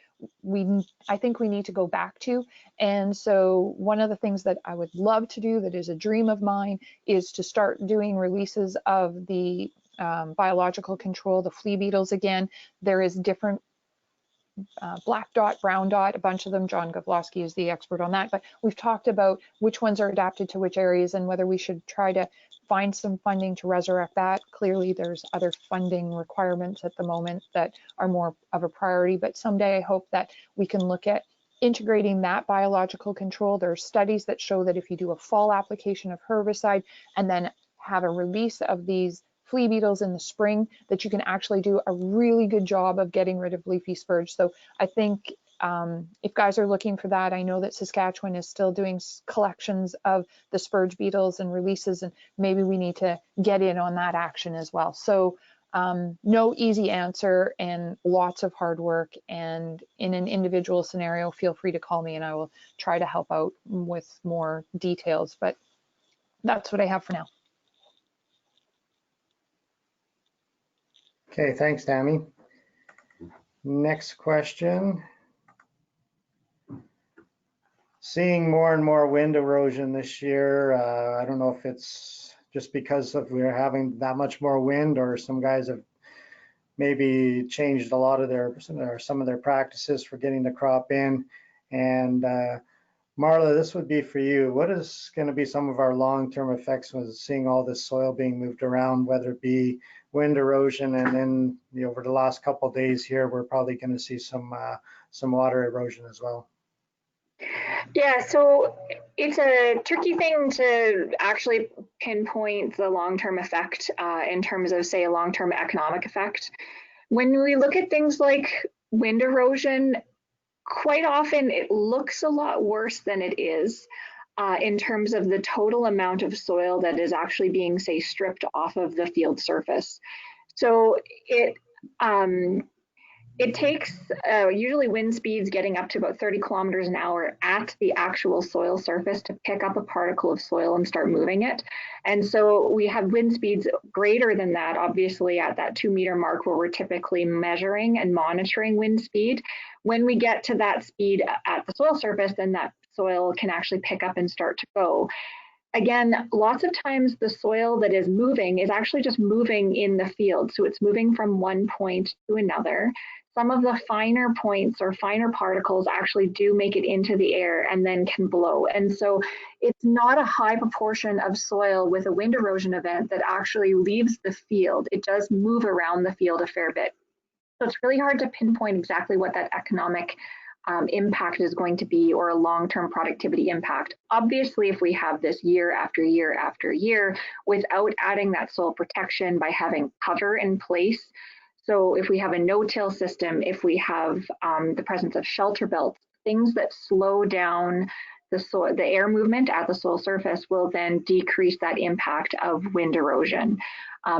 S3: I think we need to go back to. And so one of the things that I would love to do, that is a dream of mine, is to start doing releases of the biological control, the flea beetles again. There is different black dot, brown dot, a bunch of them. John Gavlowski is the expert on that, but we've talked about which ones are adapted to which areas and whether we should try to find some funding to resurrect that. Clearly there's other funding requirements at the moment that are more of a priority, but someday I hope that we can look at integrating that biological control. There are studies that show that if you do a fall application of herbicide and then have a release of these flea beetles in the spring, that you can actually do a really good job of getting rid of leafy spurge. So I think if guys are looking for that, I know that Saskatchewan is still doing collections of the spurge beetles and releases, and maybe we need to get in on that action as well. So no easy answer and lots of hard work, and in an individual scenario, feel free to call me and I will try to help out with more details, but that's what I have for now.
S2: Okay, thanks, Tammy. Next question. Seeing more and more wind erosion this year. I don't know if it's just because we're having that much more wind, or some guys have maybe changed a lot of some of their practices for getting the crop in. And Marla, this would be for you. What is going to be some of our long-term effects with seeing all this soil being moved around, whether it be wind erosion, and then over the last couple of days here, we're probably going to see some water erosion as well?
S6: Yeah, so it's a tricky thing to actually pinpoint the long-term effect in terms of, say, a long-term economic effect. When we look at things like wind erosion, quite often it looks a lot worse than it is in terms of the total amount of soil that is actually being, say, stripped off of the field surface. So it It takes usually wind speeds getting up to about 30 kilometers an hour at the actual soil surface to pick up a particle of soil and start moving it. And so we have wind speeds greater than that, obviously at that 2-meter mark where we're typically measuring and monitoring wind speed. When we get to that speed at the soil surface, then that soil can actually pick up and start to go. Again, lots of times the soil that is moving is actually just moving in the field. So it's moving from one point to another. Some of the finer points or finer particles actually do make it into the air and then can blow. And so it's not a high proportion of soil with a wind erosion event that actually leaves the field. It does move around the field a fair bit. So it's really hard to pinpoint exactly what that economic impact is going to be, or a long-term productivity impact. Obviously, if we have this year after year after year without adding that soil protection by having cover in place, so if we have a no-till system, if we have the presence of shelter belts, things that slow down the air movement at the soil surface will then decrease that impact of wind erosion.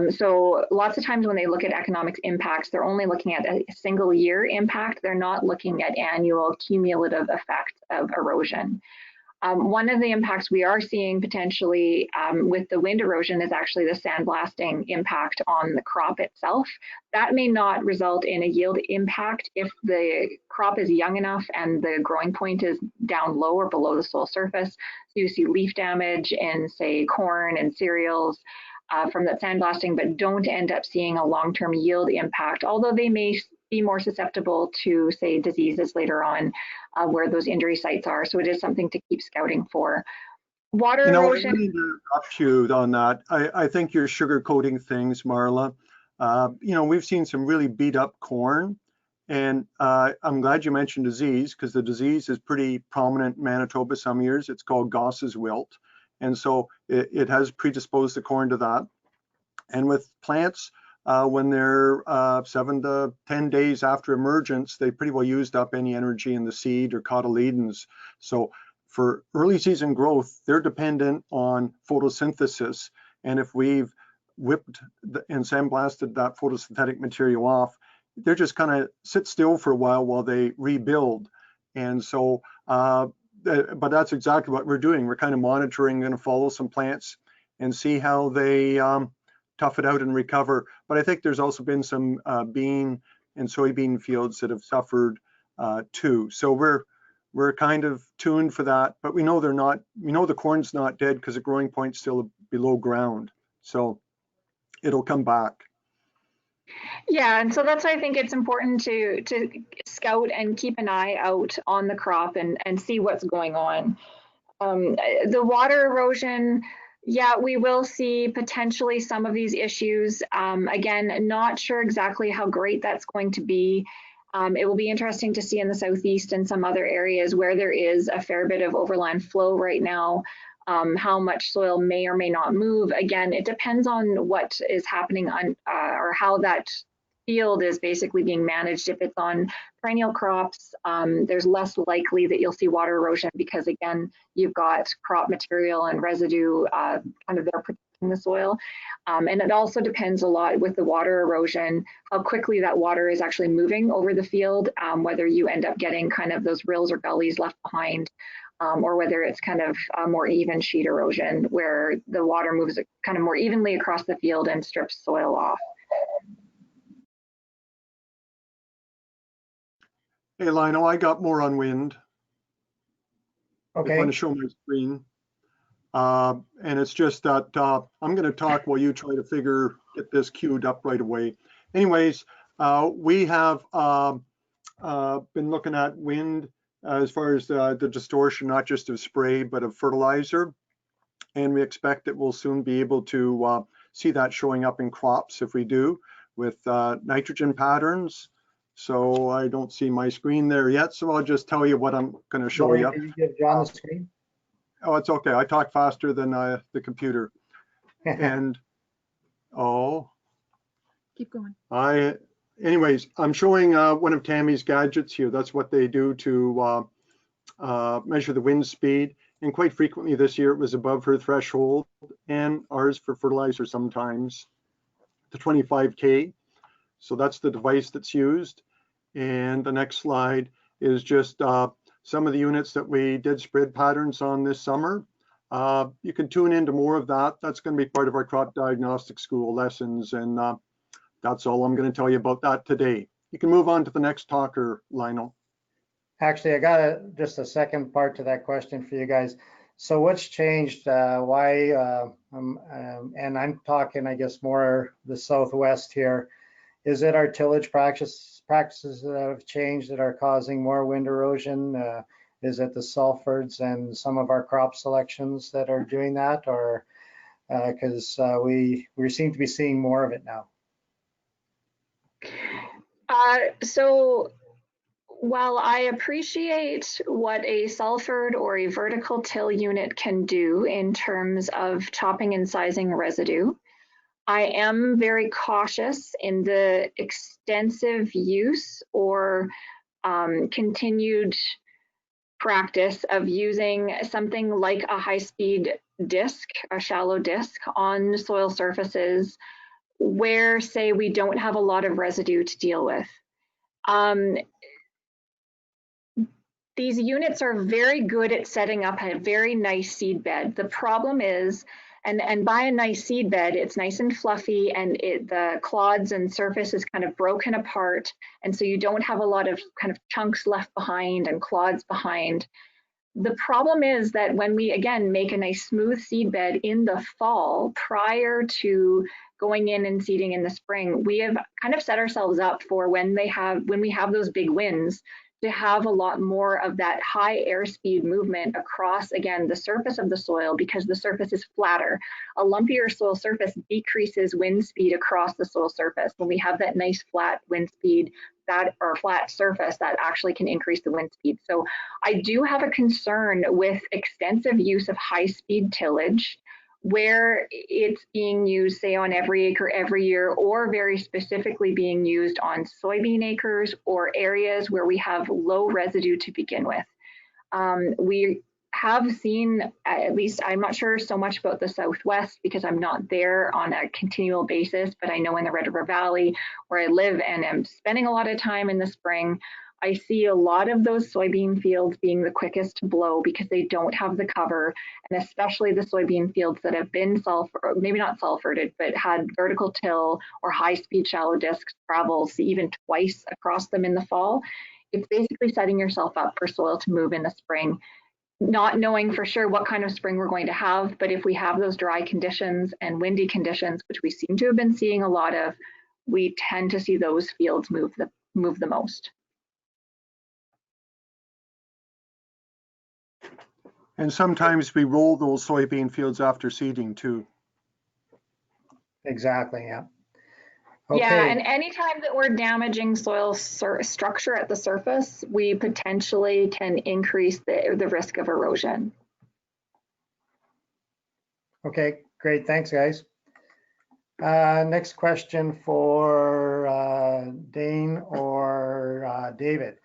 S6: So lots of times when they look at economic impacts, they're only looking at a single year impact. They're not looking at annual cumulative effect of erosion. One of the impacts we are seeing potentially with the wind erosion is actually the sandblasting impact on the crop itself. That may not result in a yield impact if the crop is young enough and the growing point is down low or below the soil surface. So you see leaf damage in, say, corn and cereals from that sandblasting, but don't end up seeing a long-term yield impact, although they may be more susceptible to, say, diseases later on where those injury sites are. So it is something to keep scouting for. Water erosion.
S4: I need to interrupt you on that. I think you're sugarcoating things, Marla. We've seen some really beat up corn, and I'm glad you mentioned disease, because the disease is pretty prominent in Manitoba some years. It's called Goss's wilt. And so it has predisposed the corn to that. And with plants, when they're 7 to 10 days after emergence, they pretty well used up any energy in the seed or cotyledons. So for early season growth, they're dependent on photosynthesis. And if we've whipped and sandblasted that photosynthetic material off, they're just kind of sit still for a while they rebuild. And so, but that's exactly what we're doing. We're kind of monitoring, going to follow some plants and see how they tough it out and recover. But I think there's also been some bean and soybean fields that have suffered too. So we're kind of tuned for that, but we know they're not, we know the corn's not dead because the growing point's still below ground. So it'll come back.
S6: Yeah, and so that's why I think it's important to scout and keep an eye out on the crop and see what's going on. The water erosion, yeah, we will see potentially some of these issues. Again, not sure exactly how great that's going to be. It will be interesting to see in the southeast and some other areas where there is a fair bit of overland flow right now, how much soil may or may not move. Again, it depends on what is happening on or how that field is basically being managed. If it's on perennial crops, there's less likely that you'll see water erosion because, again, you've got crop material and residue kind of there protecting the soil. And it also depends a lot with the water erosion, how quickly that water is actually moving over the field, whether you end up getting kind of those rills or gullies left behind, or whether it's kind of a more even sheet erosion where the water moves kind of more evenly across the field and strips soil off.
S4: Hey, Lionel, I got more on wind.
S2: Okay.
S4: I want to show my screen. And it's just that I'm going to talk while you try to get this queued up right away. Anyways, we have been looking at wind as far as the distortion, not just of spray, but of fertilizer. And we expect that we'll soon be able to see that showing up in crops if we do with nitrogen patterns. So I don't see my screen there yet, so I'll just tell you what I'm going to show you.
S2: Can you give John the screen?
S4: Oh, it's okay. I talk faster than the computer. And
S3: Keep going.
S4: Anyways, I'm showing one of Tammy's gadgets here. That's what they do to measure the wind speed. And quite frequently this year it was above her threshold, and ours for fertilizer sometimes, the 25K. So that's the device that's used. And the next slide is just some of the units that we did spread patterns on this summer. You can tune into more of that. That's going to be part of our crop diagnostic school lessons. And that's all I'm going to tell you about that today. You can move on to the next talker, Lionel.
S2: Actually, I got just a second part to that question for you guys. So what's changed? And I'm talking, I guess, more the Southwest here. Is it our tillage practices that have changed that are causing more wind erosion? Is it the sulfurs and some of our crop selections that are doing that? Or because we seem to be seeing more of it now?
S6: So while I appreciate what a sulfured or a vertical till unit can do in terms of chopping and sizing residue, I am very cautious in the extensive use or continued practice of using something like a high-speed disc, a shallow disc on soil surfaces where, say, we don't have a lot of residue to deal with. These units are very good at setting up a very nice seed bed. The problem is, and by a nice seed bed, it's nice and fluffy, and the clods and surface is kind of broken apart, and so you don't have a lot of kind of chunks left behind and clods behind. The problem is that when we, again, make a nice smooth seed bed in the fall prior to going in and seeding in the spring, we have kind of set ourselves up for when we have those big winds, to have a lot more of that high airspeed movement across, again, the surface of the soil, because the surface is flatter. A lumpier soil surface decreases wind speed across the soil surface. When we have that nice flat wind speed, or flat surface, that actually can increase the wind speed. So I do have a concern with extensive use of high speed tillage, where it's being used, say, on every acre every year, or very specifically being used on soybean acres or areas where we have low residue to begin with. We have seen, at least I'm not sure so much about the Southwest because I'm not there on a continual basis, but I know in the Red River Valley where I live and am spending a lot of time in the spring, I see a lot of those soybean fields being the quickest to blow because they don't have the cover, and especially the soybean fields that have been maybe not sulfured, but had vertical till or high-speed shallow disc travels even twice across them in the fall. It's basically setting yourself up for soil to move in the spring, not knowing for sure what kind of spring we're going to have, but if we have those dry conditions and windy conditions, which we seem to have been seeing a lot of, we tend to see those fields move the most.
S4: And sometimes we roll those soybean fields after seeding too.
S2: Exactly, yeah. Okay.
S6: Yeah, and anytime that we're damaging soil structure at the surface, we potentially can increase the risk of erosion.
S2: Okay, great. Thanks, guys. Next question for Dane or David.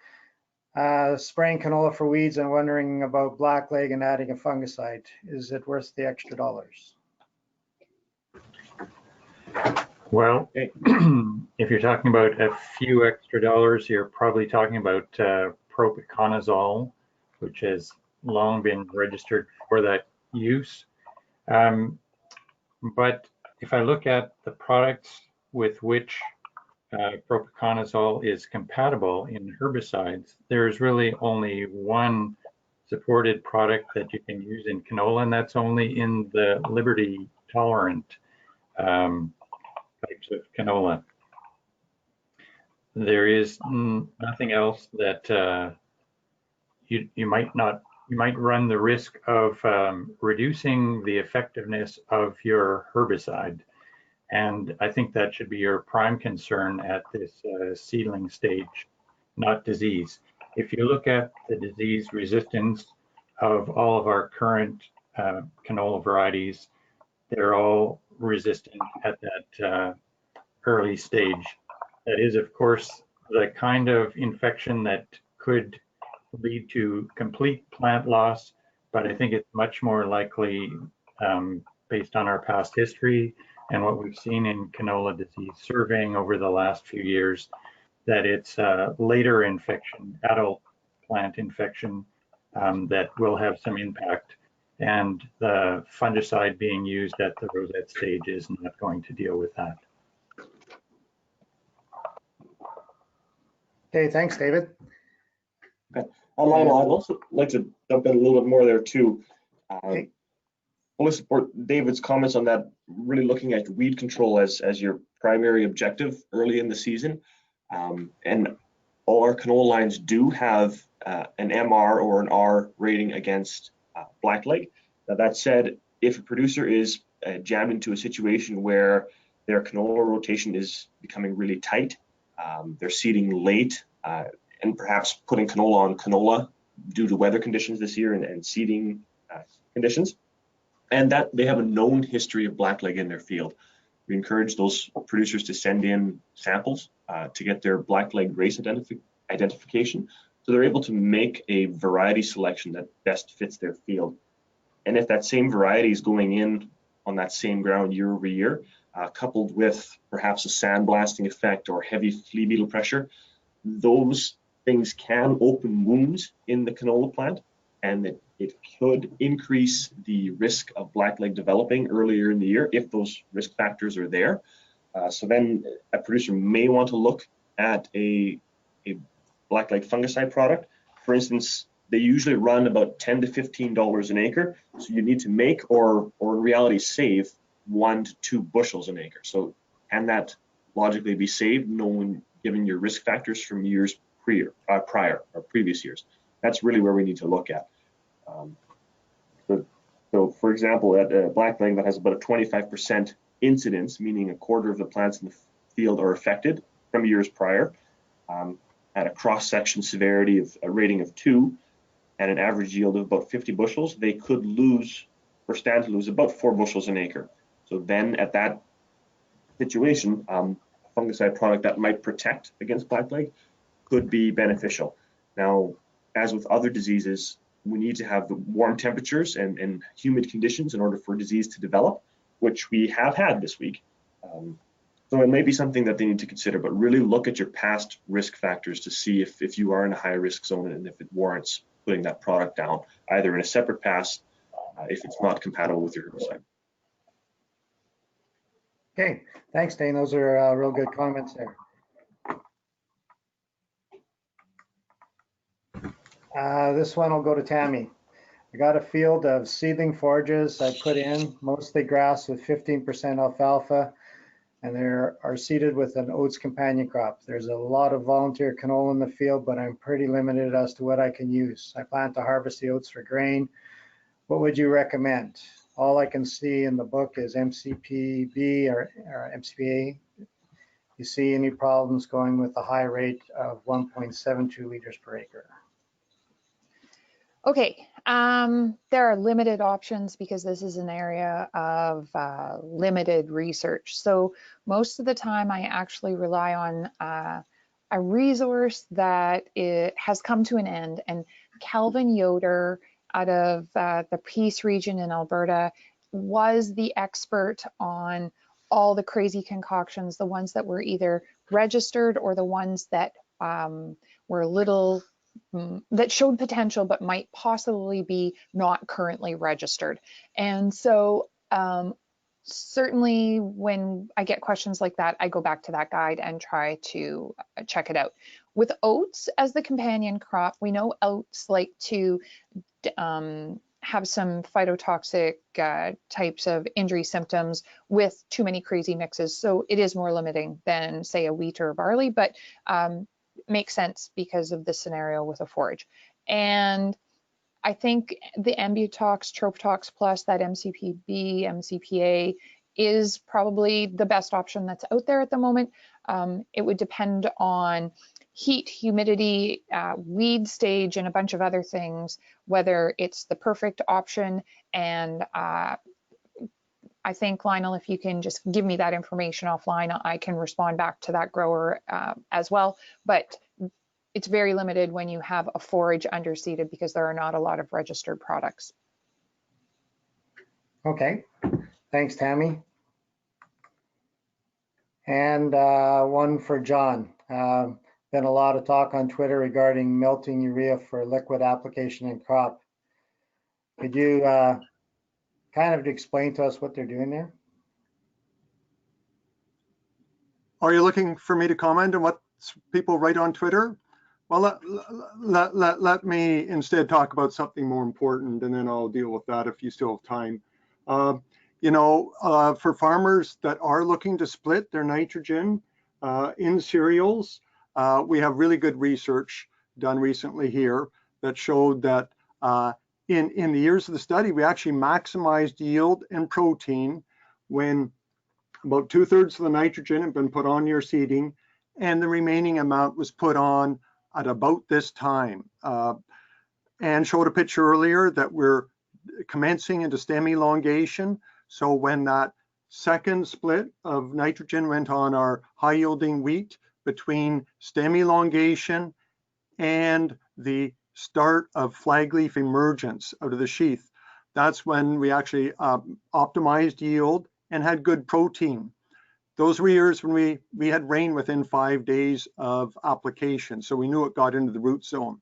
S2: Spraying canola for weeds and wondering about blackleg and adding a fungicide. Is it worth the extra dollars?
S7: Well, if you're talking about a few extra dollars, you're probably talking about propiconazole, which has long been registered for that use. But if I look at the products with which propiconazole is compatible in herbicides, there's really only one supported product that you can use in canola, and that's only in the Liberty tolerant types of canola. There is nothing else that you might run the risk of reducing the effectiveness of your herbicide. And I think that should be your prime concern at this seedling stage, not disease. If you look at the disease resistance of all of our current canola varieties, they're all resistant at that early stage. That is, of course, the kind of infection that could lead to complete plant loss, but I think it's much more likely, based on our past history, And what we've seen in canola disease surveying over the last few years, that it's later infection, adult plant infection, that will have some impact. And the fungicide being used at the rosette stage is not going to deal with that.
S2: Okay, thanks, David.
S8: Lionel, I'd also like to jump in a little bit more there too.
S2: Okay.
S8: I want to support David's comments on that, really looking at weed control as your primary objective early in the season. And all our canola lines do have an MR or an R rating against blackleg. Now, that said, if a producer is jammed into a situation where their canola rotation is becoming really tight, they're seeding late, and perhaps putting canola on canola due to weather conditions this year and seeding conditions, and that they have a known history of blackleg in their field. We encourage those producers to send in samples to get their blackleg race identification, so they're able to make a variety selection that best fits their field. And if that same variety is going in on that same ground year over year, coupled with perhaps a sandblasting effect or heavy flea beetle pressure, those things can open wounds in the canola plant, and it could increase the risk of blackleg developing earlier in the year if those risk factors are there. So then a producer may want to look at a blackleg fungicide product. For instance, they usually run about $10 to $15 an acre, so you need to make or in reality save 1 to 2 bushels an acre. So can that logically be saved, given your risk factors from years prior or previous years? That's really where we need to look at. So for example, at blackleg that has about a 25% incidence, meaning a quarter of the plants in the field are affected from years prior, at a cross-section severity of a rating of 2 and an average yield of about 50 bushels, they could stand to lose about 4 bushels an acre. So then at that situation, a fungicide product that might protect against blackleg could be beneficial. Now, as with other diseases, we need to have the warm temperatures and humid conditions in order for disease to develop, which we have had this week. So it may be something that they need to consider, but really look at your past risk factors to see if you are in a high risk zone and if it warrants putting that product down, either in a separate pass if it's not compatible with your herbicide.
S2: Okay, thanks, Dane. Those are real good comments there. This one will go to Tammy. I got a field of seedling forages I put in, mostly grass with 15% alfalfa, and they are seeded with an oats companion crop. There's a lot of volunteer canola in the field, but I'm pretty limited as to what I can use. I plan to harvest the oats for grain. What would you recommend? All I can see in the book is MCPB or MCPA. You see any problems going with a high rate of 1.72 liters per acre?
S3: Okay, there are limited options because this is an area of limited research. So most of the time I actually rely on a resource that has come to an end, and Calvin Yoder out of the Peace region in Alberta was the expert on all the crazy concoctions, the ones that were either registered or the ones that were little that showed potential but might possibly be not currently registered. And so certainly when I get questions like that, I go back to that guide and try to check it out. With oats as the companion crop, we know oats like to have some phytotoxic types of injury symptoms with too many crazy mixes. So it is more limiting than say a wheat or a barley, but makes sense because of the scenario with a forage. And I think the Ambutox, TropTox Plus, that MCPB, MCPA is probably the best option that's out there at the moment. It would depend on heat, humidity, weed stage, and a bunch of other things, whether it's the perfect option. And I think, Lionel, if you can just give me that information offline, I can respond back to that grower as well. But it's very limited when you have a forage underseeded because there are not a lot of registered products.
S2: Okay, thanks, Tammy. And one for John. Been a lot of talk on Twitter regarding melting urea for liquid application in crop. Could you kind of explain to us what they're doing there?
S4: Are you looking for me to comment on what people write on Twitter? Well, let me instead talk about something more important, and then I'll deal with that if you still have time. For farmers that are looking to split their nitrogen in cereals, we have really good research done recently here that showed that in the years of the study, we actually maximized yield and protein when about 2/3 of the nitrogen had been put on your seeding, and the remaining amount was put on at about this time. And showed a picture earlier that we're commencing into stem elongation. So when that second split of nitrogen went on our high yielding wheat between stem elongation and the start of flag leaf emergence out of the sheath, that's when we actually optimized yield and had good protein. Those were years when we had rain within 5 days of application, so we knew it got into the root zone.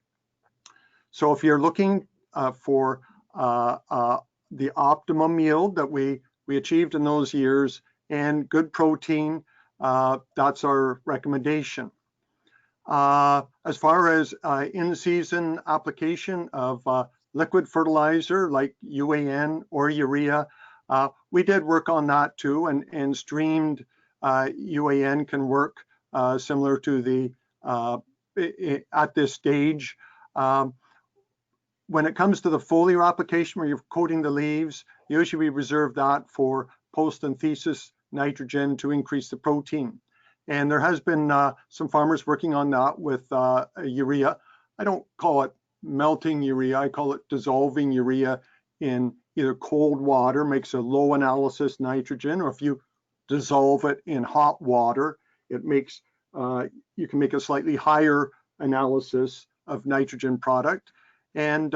S4: So if you're looking for the optimum yield that we achieved in those years and good protein, that's our recommendation. As far as in-season application of liquid fertilizer like UAN or urea, we did work on that too, and streamed UAN can work similar to the at this stage. When it comes to the foliar application where you're coating the leaves, usually we reserve that for post-anthesis nitrogen to increase the protein. And there has been some farmers working on that with urea. I don't call it melting urea, I call it dissolving urea in either cold water, makes a low analysis nitrogen, or if you dissolve it in hot water, it makes, you can make a slightly higher analysis of nitrogen product. And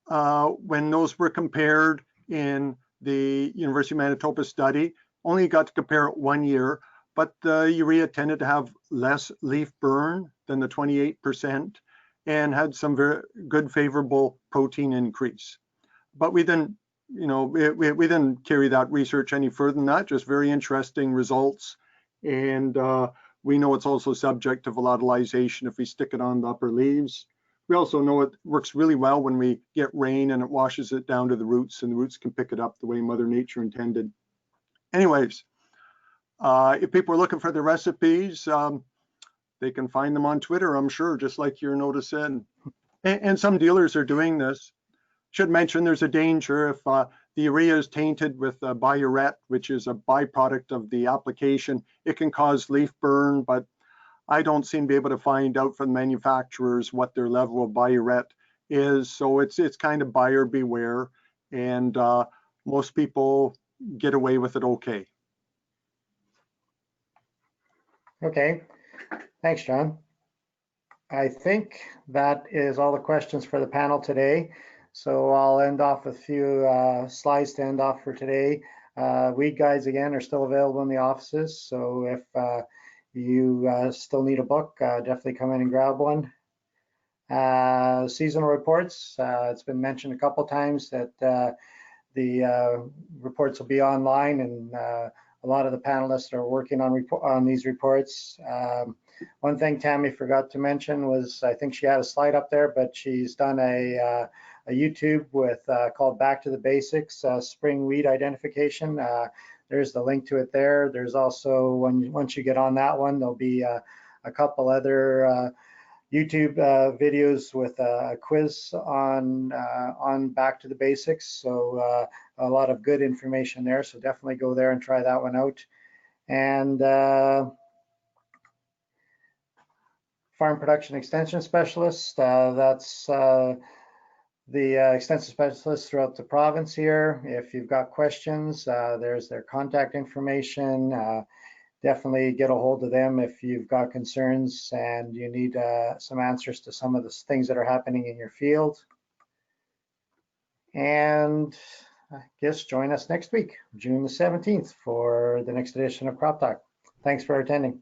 S4: when those were compared in the University of Manitoba study, only got to compare it 1 year, but the urea tended to have less leaf burn than the 28% and had some very good favorable protein increase. But we didn't, we didn't carry that research any further than that, just very interesting results. And we know it's also subject to volatilization if we stick it on the upper leaves. We also know it works really well when we get rain and it washes it down to the roots, and the roots can pick it up the way Mother Nature intended. Anyways, if people are looking for the recipes, they can find them on Twitter, I'm sure, just like you're noticing. And some dealers are doing this. Should mention there's a danger if the urea is tainted with biuret, which is a byproduct of the application. It can cause leaf burn, but I don't seem to be able to find out from manufacturers what their level of biuret is. So it's kind of buyer beware, and most people get away with it okay.
S2: Okay, thanks, John. I think that is all the questions for the panel today. So I'll end off with a few slides to end off for today. Weed guides, again, are still available in the offices. So if you still need a book, definitely come in and grab one. Seasonal reports, it's been mentioned a couple times that the reports will be online, and a lot of the panelists are working on these reports. One thing Tammy forgot to mention was, I think she had a slide up there, but she's done a YouTube with called Back to the Basics, Spring Weed Identification. There's the link to it there. There's also, once you get on that one, there'll be a couple other YouTube videos with a quiz on Back to the Basics. So a lot of good information there. So definitely go there and try that one out. And Farm Production Extension Specialist, that's the extension specialists throughout the province here. If you've got questions, there's their contact information. Definitely get a hold of them if you've got concerns and you need some answers to some of the things that are happening in your field. And I guess join us next week, June the 17th, for the next edition of Crop Talk. Thanks for attending.